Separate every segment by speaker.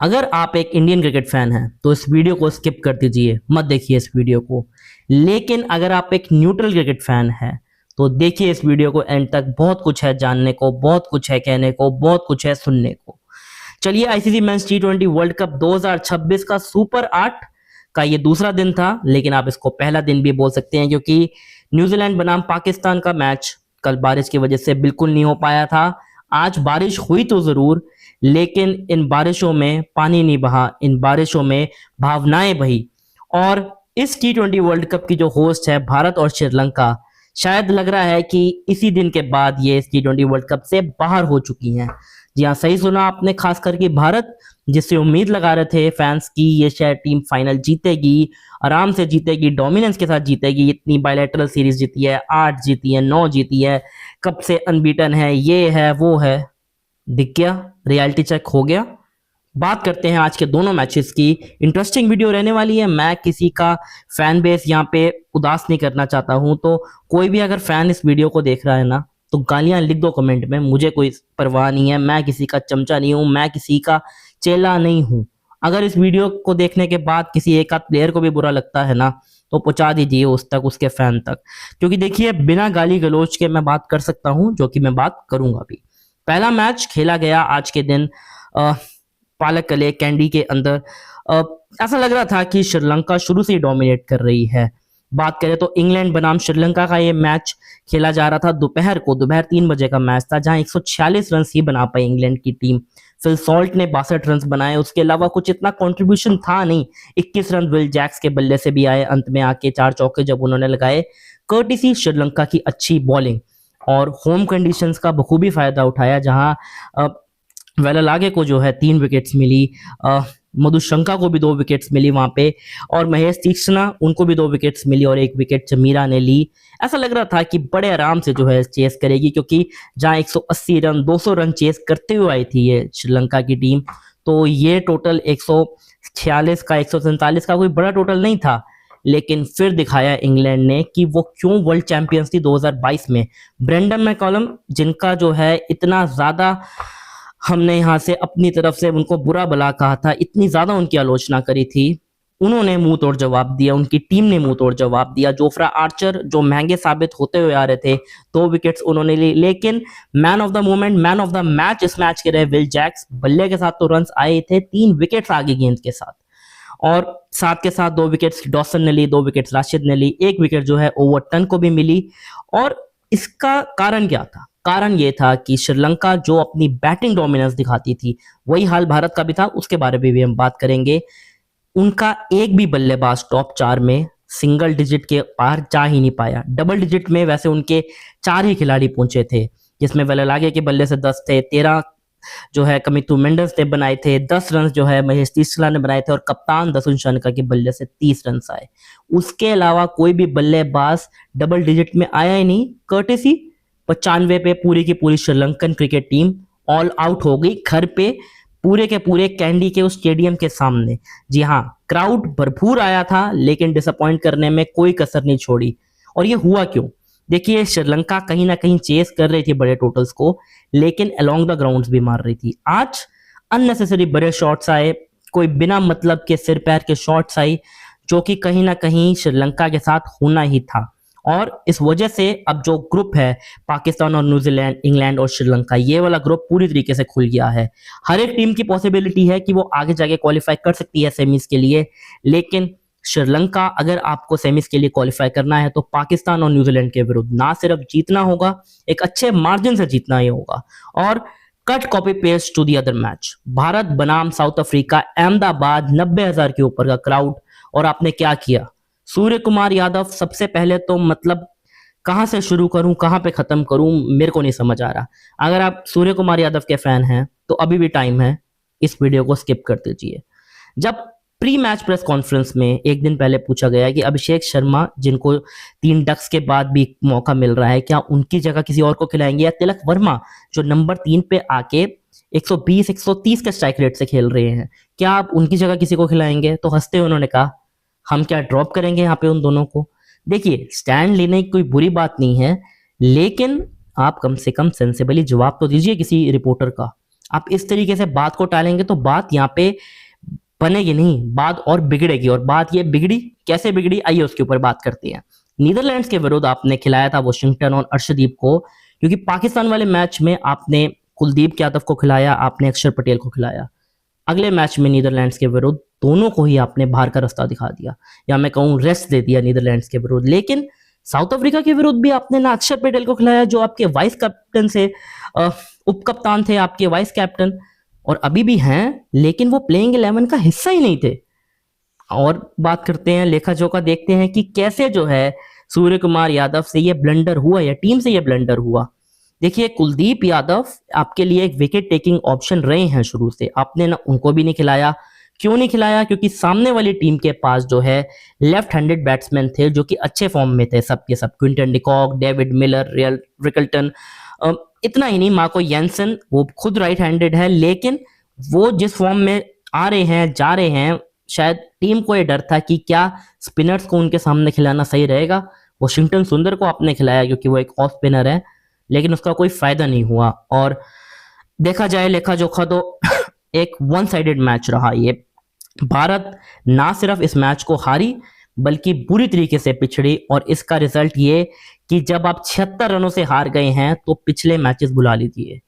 Speaker 1: अगर आप एक इंडियन क्रिकेट फैन हैं तो इस वीडियो को स्किप कर दीजिए, मत देखिए इस वीडियो को। लेकिन अगर आप एक न्यूट्रल क्रिकेट फैन हैं तो देखिए इस वीडियो को एंड तक। बहुत कुछ है जानने को, बहुत कुछ है कहने को, बहुत कुछ है सुनने को। चलिए, आईसीसी मेंस टी20 वर्ल्ड कप 2026 का सुपर 8 का ये दूसरा दिन था, लेकिन आप इसको पहला दिन भी बोल सकते हैं क्योंकि न्यूजीलैंड बनाम पाकिस्तान का मैच कल बारिश की वजह से बिल्कुल नहीं हो पाया था। आज बारिश हुई तो जरूर, लेकिन इन बारिशों में पानी नहीं बहा, इन बारिशों में भावनाएं बही। और इस टी20 वर्ल्ड कप की जो होस्ट है भारत और श्रीलंका, शायद लग रहा है कि इसी दिन के बाद ये इस टी20 वर्ल्ड कप से बाहर हो चुकी हैं। जी हाँ, सही सुना आपने, खास करके भारत, जिससे उम्मीद लगा रहे थे फैंस की ये शायद टीम फाइनल जीतेगी, आराम से जीतेगी, डोमिनेंस के साथ जीतेगी। इतनी बायलैटरल सीरीज जीती है, 8 जीती है, 9 जीती है, कब से अनबीटन है, ये है वो है। दिख गया, रियलिटी चेक हो गया। बात करते हैं आज के दोनों मैचेस की। इंटरेस्टिंग वीडियो रहने वाली है। मैं किसी का फैन बेस यहाँ पे उदास नहीं करना चाहता हूँ, तो कोई भी अगर फैन इस वीडियो को देख रहा है ना तो गालियां लिख दो कमेंट में, मुझे कोई परवाह नहीं है। मैं किसी का चमचा नहीं हूं, मैं किसी का चेला नहीं हूं। अगर इस वीडियो को देखने के बाद किसी एक आध प्लेयर को भी बुरा लगता है ना तो पहुंचा दीजिए उस तक, उसके फैन तक। क्योंकि देखिए, बिना गाली गलौज के मैं बात कर सकता हूं, जो कि मैं बात करूंगा भी। पहला मैच खेला गया आज के दिन पालककले कैंडी के अंदर। ऐसा लग रहा था कि श्रीलंका शुरू से ही डोमिनेट कर रही है। बात करें तो इंग्लैंड बनाम श्रीलंका का ये मैच खेला जा रहा था दोपहर 3 बजे का मैच था, जहां 146 रन ही बना पाई इंग्लैंड की टीम। फिल सॉल्ट ने 62 रन बनाए, उसके अलावा कुछ इतना कंट्रीब्यूशन था नहीं। 21 रन विल जैक्स के बल्ले से भी आए, अंत में आके 4 चौके जब उन्होंने लगाए। कर्टिसी श्रीलंका की अच्छी बॉलिंग और होम कंडीशंस का बखूबी फायदा उठाया, जहां वेलालागे को जो है 3 विकेट्स मिली, मधुशंका को भी 2 विकेट्स मिली वहां पे, और महेश तीक्ष्णा उनको भी 2 विकेट्स मिली और 1 विकेट जमीरा ने ली। ऐसा लग रहा था कि बड़े आराम से जो है चेस करेगी, क्योंकि जहां 180 रन 200 रन चेस करते हुए आई थी ये श्रीलंका की टीम, तो ये टोटल 146 का 147 का कोई बड़ा टोटल नहीं था। लेकिन फिर दिखाया इंग्लैंड ने कि वो क्यों वर्ल्ड चैंपियंस थी 2022 में। ब्रेंडन मैकलम, जिनका जो है इतना ज्यादा हमने यहाँ से अपनी तरफ से उनको बुरा भला कहा था, इतनी ज्यादा उनकी आलोचना करी थी, उन्होंने मुंह तोड़ जवाब दिया, उनकी टीम ने मुंह तोड़ जवाब दिया। जोफ्रा आर्चर, जो महंगे साबित होते हुए आ रहे थे, 2 विकेट्स उन्होंने ली। लेकिन man of the moment, man of the match इस मैच के रहे विल जैक्स। बल्ले के साथ तो रन आए थे, 3 विकेट्स आगे गेंद के साथ, और साथ के साथ 2 विकेट्स डॉसन ने ली, 2 विकेट्स राशिद ने ली, 1 विकेट जो है ओवरटन को भी मिली। और इसका कारण क्या था? कारण ये था कि श्रीलंका जो अपनी बैटिंग डोमिनेंस दिखाती थी, वही हाल भारत का भी था, उसके बारे में भी हम बात करेंगे। उनका एक भी बल्लेबाज टॉप 4 में सिंगल डिजिट के पार जा ही नहीं पाया। डबल डिजिट में वैसे उनके 4 ही खिलाड़ी पहुंचे थे, जिसमें वेलालागे के बल्ले से 10 थे, 13 जो है कमितु मेंडस ने बनाए थे, 10 रन जो है महेश तीक्ष्णा ने बनाए थे, और कप्तान दसुन शनका के बल्ले से 30 रन आए। उसके अलावा कोई भी बल्लेबाज डबल डिजिट में आया ही नहीं। कर्टेसी 95 पे पूरी की पूरी Sri Lankan cricket team all out हो गई, घर पे पूरे के पूरे कैंडी के उस स्टेडियम के सामने। जी हाँ, क्राउड भरपूर आया था, लेकिन डिसअपॉइंट करने में कोई कसर नहीं छोड़ी। और ये हुआ क्यों? देखिए, श्रीलंका कहीं ना कहीं चेस कर रही थी बड़े टोटल्स को, लेकिन अलोंग द ग्राउंड्स भी मार रही थी। आज अननेसेसरी बड़े शॉट्स आए, कोई बिना मतलब के सिर पैर के शॉट्स आई, जो कि कहीं ना कहीं श्रीलंका के साथ होना ही था। और इस वजह से अब जो ग्रुप है पाकिस्तान और न्यूजीलैंड, इंग्लैंड और श्रीलंका, ये वाला ग्रुप पूरी तरीके से खुल गया है। हर एक टीम की पॉसिबिलिटी है कि वो आगे जाके क्वालिफाई कर सकती है सेमीज के लिए, लेकिन श्रीलंका, अगर आपको सेमीज के लिए क्वालिफाई करना है तो पाकिस्तान और न्यूजीलैंड के विरुद्ध ना सिर्फ जीतना होगा, एक अच्छे मार्जिन से जीतना ही होगा। और cut copy paste to the other match, Bharat बनाम साउथ अफ्रीका, अहमदाबाद, 90,000 के ऊपर का क्राउड, और आपने क्या किया? सूर्य कुमार यादव, सबसे पहले तो मतलब कहां से शुरू करूं, कहां पे खत्म करूं, मेरे को नहीं समझ आ रहा। अगर आप सूर्य कुमार यादव के फैन हैं तो अभी भी टाइम है, इस वीडियो को स्किप कर दीजिए। जब प्री मैच प्रेस कॉन्फ्रेंस में एक दिन पहले पूछा गया कि अभिषेक शर्मा, जिनको 3 डक्स के बाद भी मौका मिल रहा है, क्या उनकी जगह किसी और को खिलाएंगे, या तिलक वर्मा जो नंबर 3 पे आके 120-130 के स्ट्राइक रेट से खेल रहे हैं, क्या आप उनकी जगह किसी को खिलाएंगे? तो हंसते हुए उन्होंने कहा, हम क्या ड्रॉप करेंगे यहाँ पे उन दोनों को। देखिए, स्टैंड लेने की कोई बुरी बात नहीं है, लेकिन आप कम से कम सेंसिबली जवाब तो दीजिए किसी रिपोर्टर का। आप इस तरीके से बात को टालेंगे तो बात यहाँ पे बनेगी नहीं, बात और बिगड़ेगी। और बात ये बिगड़ी कैसे बिगड़ी, आइए उसके ऊपर बात करते हैं। नीदरलैंड्स के विरुद्ध आपने खिलाया था वॉशिंगटन और अर्शदीप को, क्योंकि पाकिस्तान वाले मैच में आपने कुलदीप यादव को खिलाया, आपने अक्षर पटेल को खिलाया। अगले मैच में नीदरलैंड्स के विरुद्ध दोनों को ही आपने बाहर का रास्ता दिखा दिया, या मैं कहूँ रेस्ट दे दिया नीदरलैंड्स के विरुद्ध। लेकिन साउथ अफ्रीका के विरुद्ध भी आपने ना अक्षर पटेल को खिलाया, जो आपके वाइस कैप्टन से उप कप्तान थे, आपके वाइस कैप्टन और अभी भी हैं, लेकिन वो प्लेइंग 11 का हिस्सा ही नहीं थे। और बात करते हैं लेखा जोखा, देखते हैं कि कैसे जो है सूर्य कुमार यादव से ये ब्लंडर हुआ या टीम से ये ब्लंडर हुआ। देखिए, कुलदीप यादव आपके लिए एक विकेट टेकिंग ऑप्शन रहे हैं शुरू से, आपने ना उनको भी नहीं खिलाया। क्यों नहीं खिलाया? क्योंकि सामने वाली टीम के पास जो है लेफ्ट हैंडेड बैट्समैन थे जो कि अच्छे फॉर्म में थे, सबके सब, Quinton de Kock, David Miller, Rickelton, इतना ही नहीं, मार्को जेन्सेन, वो खुद राइट हैंडेड है, लेकिन वो जिस फॉर्म में आ रहे हैं, जा रहे हैं, शायद टीम को ये डर था कि क्या स्पिनर्स को उनके सामने खिलाना सही रहेगा। वॉशिंगटन सुंदर को आपने खिलाया क्योंकि वो एक ऑफ स्पिनर है, लेकिन उसका कोई फायदा नहीं हुआ। और देखा जाए लेखा जोखा तो एक वन साइडेड मैच रहा ये। भारत ना सिर्फ इस मैच को हारी बल्कि बुरी तरीके से पिछड़ी, और इसका रिजल्ट ये कि जब आप 76 रनों से हार गए हैं तो पिछले मैचेस भुला लीजिए।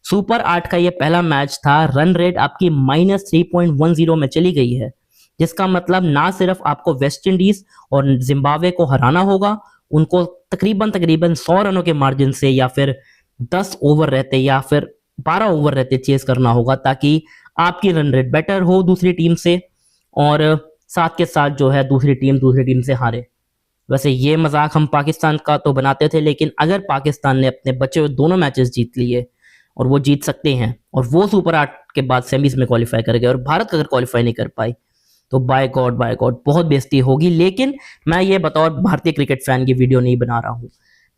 Speaker 1: सुपर 8 का ये पहला मैच था, रन रेट आपकी -3.10 में चली गई है, जिसका मतलब ना सिर्फ आपको वेस्ट इंडीज और जिम्बाब्वे को हराना होगा, उनको तकरीबन 100 रनों के मार्जिन से, या फिर 10 ओवर रहते या फिर 12 ओवर रहते चेस करना होगा, ताकि आपकी रन रेट बेटर हो दूसरी टीम से, और साथ के साथ जो है दूसरी टीम से हारे। वैसे ये मजाक हम पाकिस्तान का तो बनाते थे, लेकिन अगर पाकिस्तान ने अपने बचे हुए दोनों मैचेस जीत लिए, और वो जीत सकते हैं, और वो सुपर 8 के बाद सेमीज में क्वालिफाई कर गए, और भारत अगर क्वालिफाई नहीं कर पाई तो बाय गॉड बहुत बेइज्जती होगी। लेकिन मैं ये बतौर भारतीय क्रिकेट फैन की वीडियो नहीं बना रहा हूँ,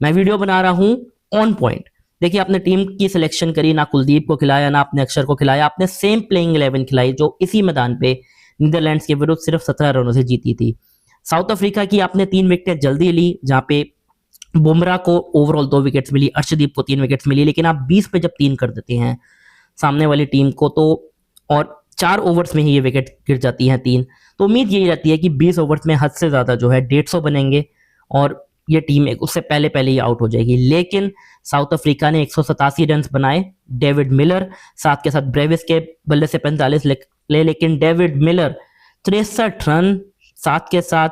Speaker 1: मैं वीडियो बना रहा हूँ ऑन पॉइंट। देखिए, आपने टीम की सिलेक्शन करी, ना कुलदीप को खिलाया, ना आपने अक्षर को खिलाया, आपने सेम प्लेइंग 11 खिलाई जो इसी मैदान पे नीदरलैंड्स के विरुद्ध सिर्फ 17 रनों से जीती थी। साउथ अफ्रीका की आपने 3 विकेटें जल्दी ली, जहां पे बुमराह को ओवरऑल 2 विकेट्स मिली, अर्शदीप को 3 विकेट्स मिली, लेकिन आप 20 पे जब 3 कर देते हैं सामने वाली टीम को, तो और 4 ओवर्स में ही ये विकेट गिर जाती हैं 3, तो उम्मीद यही रहती है कि 20 ओवर्स में हद से ज्यादा जो है 150 बनेंगे और ये टीम उससे पहले ही आउट हो जाएगी। लेकिन साउथ अफ्रीका ने 187 रन बनाए, डेविड मिलर साथ के साथ ब्रेविस के बल्ले से 45 ले, लेकिन डेविड मिलर 63 रन साथ के साथ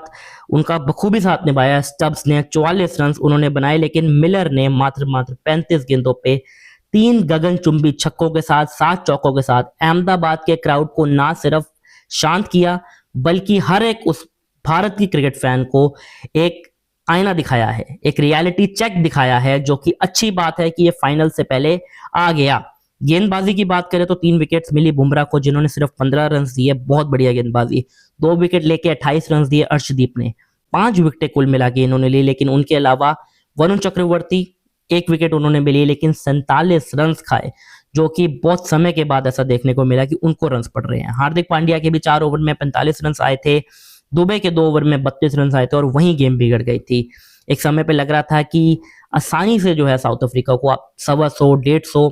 Speaker 1: उनका बखूबी साथ निभाया। स्टब्स ने 44 रन उन्होंने बनाए, लेकिन मिलर ने मात्र 35 गेंदों पे 3 गगनचुंबी छक्कों के साथ 7 चौकों के साथ अहमदाबाद के क्राउड को ना सिर्फ शांत किया, बल्कि हर एक उस भारत की क्रिकेट फैन को एक आईना दिखाया है, एक रियलिटी चेक दिखाया है, जो कि अच्छी बात है कि ये फाइनल से पहले आ गया। गेंदबाजी की बात करें तो 3 विकेट्स मिली बुमराह को, जिन्होंने सिर्फ 15 रन दिए, बहुत बढ़िया गेंदबाजी। 2 विकेट लेके 28 रन दिए अर्शदीप ने, 5 विकेटें कुल मिला के इन्होंने ली, लेकिन उनके अलावा वरुण चक्रवर्ती 1 विकेट उन्होंने भी ली, लेकिन 47 रन खाए, जो कि बहुत समय के बाद ऐसा देखने को मिला कि उनको रन पड़ रहे हैं। हार्दिक पांड्या के भी 4 ओवर में 45 रन आए थे, दुबे के 2 ओवर में 32 रन आए थे, और वहीं गेम बिगड़ गई थी। एक समय पे लग रहा था कि आसानी से जो है साउथ अफ्रीका को आप 125, 150,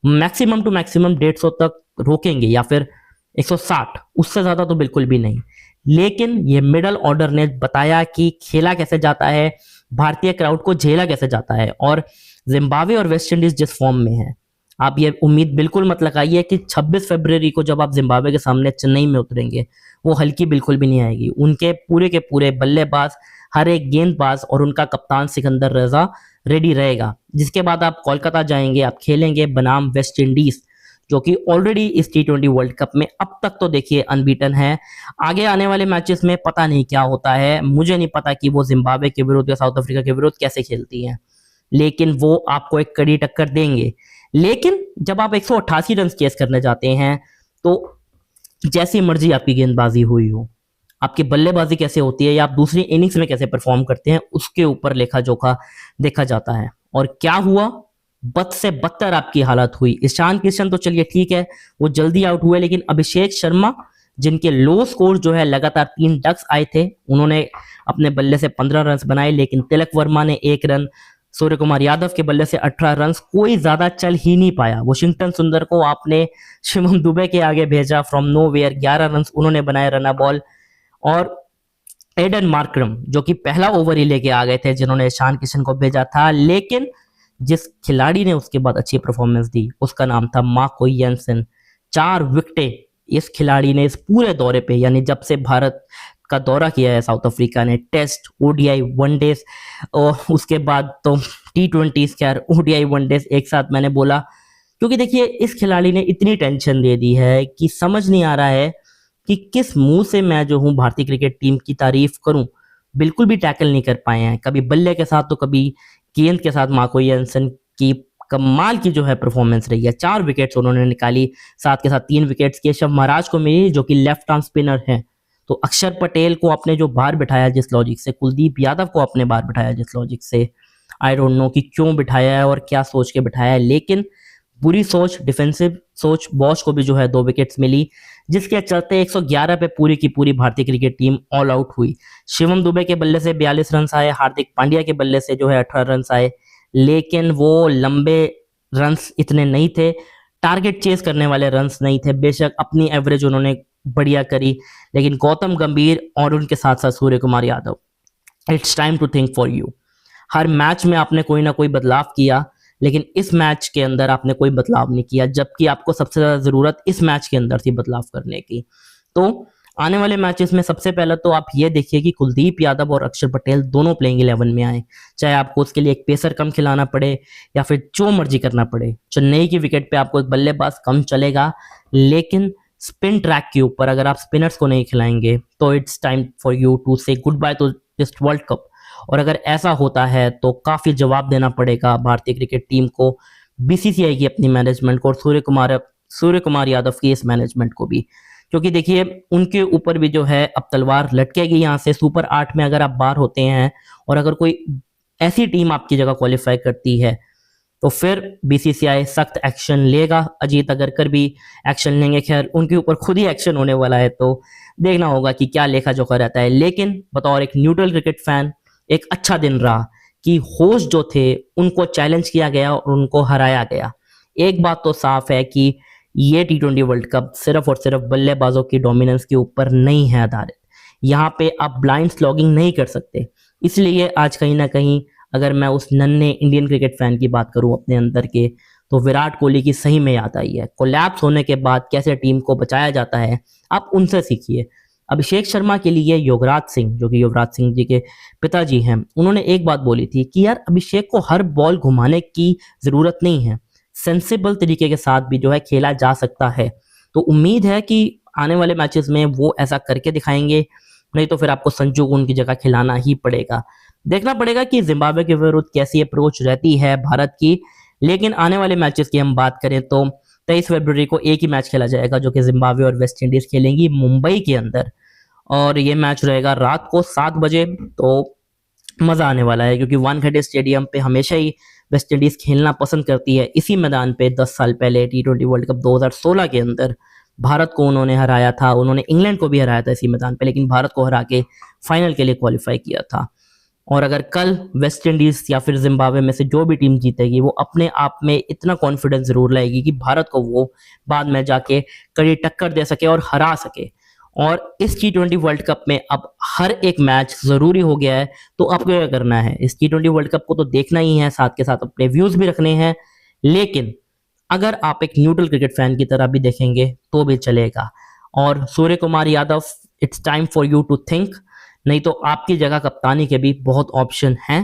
Speaker 1: मैक्सिमम टू मैक्सिमम 150 तक रोकेंगे, या फिर 160, उससे ज्यादा तो बिल्कुल भी नहीं। लेकिन ये मिडल ऑर्डर ने बताया कि खेला कैसे जाता है, भारतीय क्राउड को झेला कैसे जाता है। और जिम्बाब्वे और वेस्ट इंडीज जिस फॉर्म में है, आप ये उम्मीद बिल्कुल मत लगाइए कि 26 फरवरी को जब आप जिम्बाब्वे के सामने चेन्नई में उतरेंगे, वो हल्की बिल्कुल भी नहीं आएगी। उनके पूरे के पूरे बल्लेबाज, हर एक गेंदबाज और उनका कप्तान सिकंदर रजा रेडी रहेगा। जिसके बाद आप कोलकाता जाएंगे, आप खेलेंगे बनाम वेस्ट इंडीज, जो कि ऑलरेडी इस T20 वर्ल्ड कप में अब तक तो देखिए अनबीटन है। आगे आने वाले मैचेस में पता नहीं क्या होता है, मुझे नहीं पता कि वो जिम्बाब्वे के विरुद्ध या साउथ अफ्रीका के विरुद्ध कैसे खेलती हैं, लेकिन वो आपको एक कड़ी टक्कर देंगे। लेकिन जब आप 188 रन चेस करने जाते हैं, तो जैसी मर्जी आपकी गेंदबाजी हुई हो, आपकी बल्लेबाजी कैसे होती है या आप दूसरी इनिंग्स में कैसे परफॉर्म करते हैं, उसके ऊपर लेखा जोखा देखा जाता है। और क्या हुआ, बद से बदतर आपकी हालत हुई। ईशान किशन तो चलिए ठीक है, वो जल्दी आउट हुए, लेकिन अभिषेक शर्मा, जिनके लो स्कोर जो है लगातार 3 डक्स आए थे, उन्होंने अपने बल्ले से 15 रन बनाए, लेकिन तिलक वर्मा ने 1 रन, सूर्य कुमार यादव के बल्ले से 18 रन, कोई ज्यादा चल ही नहीं पाया। वॉशिंगटन सुंदर को आपने शिवम दुबे के आगे भेजा फ्रॉम नोवेयर, 11 रन उन्होंने बनाए रन बॉल। और एडन मार्करम जो कि पहला ओवर ही लेके आ गए थे, जिन्होंने ईशान किशन को भेजा था, लेकिन जिस खिलाड़ी ने उसके बाद अच्छी परफॉर्मेंस दी उसका नाम था मार्को येंसन। 4 विकेटें इस खिलाड़ी ने इस पूरे दौरे पे, यानी जब से भारत का दौरा किया है साउथ अफ्रीका ने, टेस्ट, ओडीआई, वनडेज और उसके बाद तो T20, खैर ओडीआई वनडेज एक साथ मैंने बोला, क्योंकि देखिए इस खिलाड़ी ने इतनी टेंशन दे दी है कि समझ नहीं आ रहा है कि किस मुंह से मैं जो हूं भारतीय क्रिकेट टीम की तारीफ करूं। बिल्कुल भी टैकल नहीं कर पाए हैं, कभी बल्ले के साथ तो कभी गेंद के साथ। मार्को येंसन की कमाल की जो है परफॉर्मेंस रही है, 4 विकेट्स उन्होंने निकाली, साथ के साथ 3 विकेट्स केशव महाराज को मिली जो कि लेफ्ट आर्म स्पिनर हैं। तो अक्षर पटेल को आपने जो बाहर बिठाया जिस लॉजिक से, कुलदीप यादव को आपने बाहर बिठाया जिस लॉजिक से, आई डोंट नो कि क्यों बिठाया है और क्या सोच के बिठाया है, लेकिन बुरी सोच, डिफेंसिव सोच, बॉश को भी जो है 2 विकेट्स मिली, जिसके चलते 111 पे पूरी की पूरी भारतीय क्रिकेट टीम ऑल आउट हुई। शिवम दुबे के बल्ले से 42 रन आए, हार्दिक पांड्या के बल्ले से जो है 18 रन आए, लेकिन वो लंबे रन्स इतने नहीं थे, टारगेट चेस करने वाले रन्स नहीं थे। बेशक अपनी एवरेज उन्होंने बढ़िया करी, लेकिन गौतम गंभीर और उनके साथ साथ Surya Kumar Yadav, it's time to think for you. हर मैच में आपने कोई ना कोई बदलाव किया, लेकिन इस मैच के अंदर आपने कोई बदलाव नहीं किया, जबकि आपको सबसे ज्यादा जरूरत इस मैच के अंदर थी बदलाव करने की। तो आने वाले मैचेस में सबसे पहले तो आप ये देखिए कि कुलदीप यादव और अक्षर पटेल दोनों प्लेइंग 11 में आए, चाहे आपको उसके लिए एक पेसर कम खिलाना पड़े या फिर जो मर्जी करना पड़े। चेन्नई की विकेट पे आपको एक बल्लेबाज कम चलेगा, लेकिन स्पिन ट्रैक के ऊपर अगर आप स्पिनर्स को नहीं खिलाएंगे तो it's time for you to say good bye to this world cup. और अगर ऐसा होता है तो काफी जवाब देना पड़ेगा भारतीय क्रिकेट टीम को, बीसीसीआई की अपनी मैनेजमेंट को और सूर्य कुमार यादव की इस मैनेजमेंट को भी, क्योंकि देखिए उनके ऊपर भी जो है अब तलवार लटकेगी यहाँ से। सुपर 8 में अगर आप बाहर होते हैं और अगर कोई ऐसी टीम आपकी जगह क्वालिफाई करती है तो फिर बीसीसीआई सख्त एक्शन लेगा। अजीत अगरकर भी एक्शन लेंगे, खैर उनके ऊपर खुद ही एक्शन होने वाला है, तो देखना होगा कि क्या लेखा जोखा रहता है। लेकिन बतौर एक न्यूट्रल क्रिकेट फैन एक अच्छा दिन रहा कि होस्ट जो थे उनको चैलेंज किया गया और उनको हराया गया। एक बात तो साफ है कि ये T20 वर्ल्ड कप सिर्फ और सिर्फ बल्लेबाजों की डोमिनेंस के ऊपर नहीं है आधारित, यहाँ पे आप ब्लाइंड स्लॉगिंग नहीं कर सकते। इसलिए आज कहीं ना कहीं अगर मैं उस नन्हे इंडियन क्रिकेट फैन की बात करूं अपने अंदर के, तो विराट कोहली की सही में याद आई है। कोलैप्स होने के बाद कैसे टीम को बचाया जाता है, आप उनसे सीखिए। अभिषेक शर्मा के लिए युवराज सिंह, जो कि युवराज सिंह जी के पिताजी हैं, उन्होंने एक बात बोली थी कि यार अभिषेक को हर बॉल घुमाने की जरूरत नहीं है, सेंसिबल तरीके के साथ भी जो है खेला जा सकता है। तो उम्मीद है कि आने वाले मैचेस में वो ऐसा करके दिखाएंगे, नहीं तो फिर आपको संजू को उनकी जगह खिलाना ही पड़ेगा। देखना पड़ेगा कि जिम्बाब्वे के विरुद्ध कैसी अप्रोच रहती है भारत की। लेकिन आने वाले मैचेस की हम बात करें तो 23 फरवरी को एक ही मैच खेला जाएगा, जो कि जिम्बाब्वे और वेस्ट इंडीज खेलेंगी मुंबई के अंदर, और ये मैच रहेगा रात को 7 बजे। तो मजा आने वाला है, क्योंकि वानखेड़े स्टेडियम पे हमेशा ही वेस्ट इंडीज खेलना पसंद करती है। इसी मैदान पे 10 साल पहले T20 वर्ल्ड कप 2016 के अंदर भारत को उन्होंने हराया था, उन्होंने इंग्लैंड को भी हराया था इसी मैदान पे, लेकिन भारत को हरा के फाइनल के लिए क्वालिफाई किया था। और अगर कल वेस्ट इंडीज या फिर जिम्बाब्वे में से जो भी टीम जीतेगी, वो अपने आप में इतना कॉन्फिडेंस जरूर लाएगी कि भारत को वो बाद में जाके कड़ी टक्कर दे सके और हरा सके। और इस T20 वर्ल्ड कप में अब हर एक मैच जरूरी हो गया है, तो आपको क्या करना है, इस T20 वर्ल्ड कप को तो देखना ही है, साथ के साथ अपने व्यूज भी रखने हैं। लेकिन अगर आप एक न्यूट्रल क्रिकेट फैन की तरह भी देखेंगे तो भी चलेगा। और Surya Kumar Yadav, it's time for you to think, नहीं तो आपकी जगह कप्तानी के भी बहुत ऑप्शन हैं।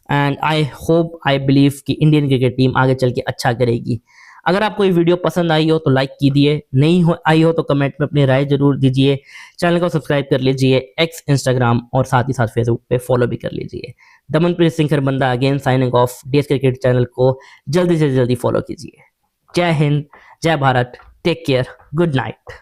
Speaker 1: And I hope, I believe कि इंडियन क्रिकेट टीम आगे चल के अच्छा करेगी। अगर आपको ये वीडियो पसंद आई हो तो लाइक कीजिए, नहीं आई हो तो कमेंट में अपनी राय जरूर दीजिए। चैनल को सब्सक्राइब कर लीजिए, एक्स, इंस्टाग्राम और साथ ही साथ फेसबुक पे फॉलो भी कर लीजिए। Damanpreet Singh Kharbanda again signing off. DS cricket channel को जल्दी से जल्दी फॉलो कीजिए। जय हिंद, जय Bharat, take care, good night.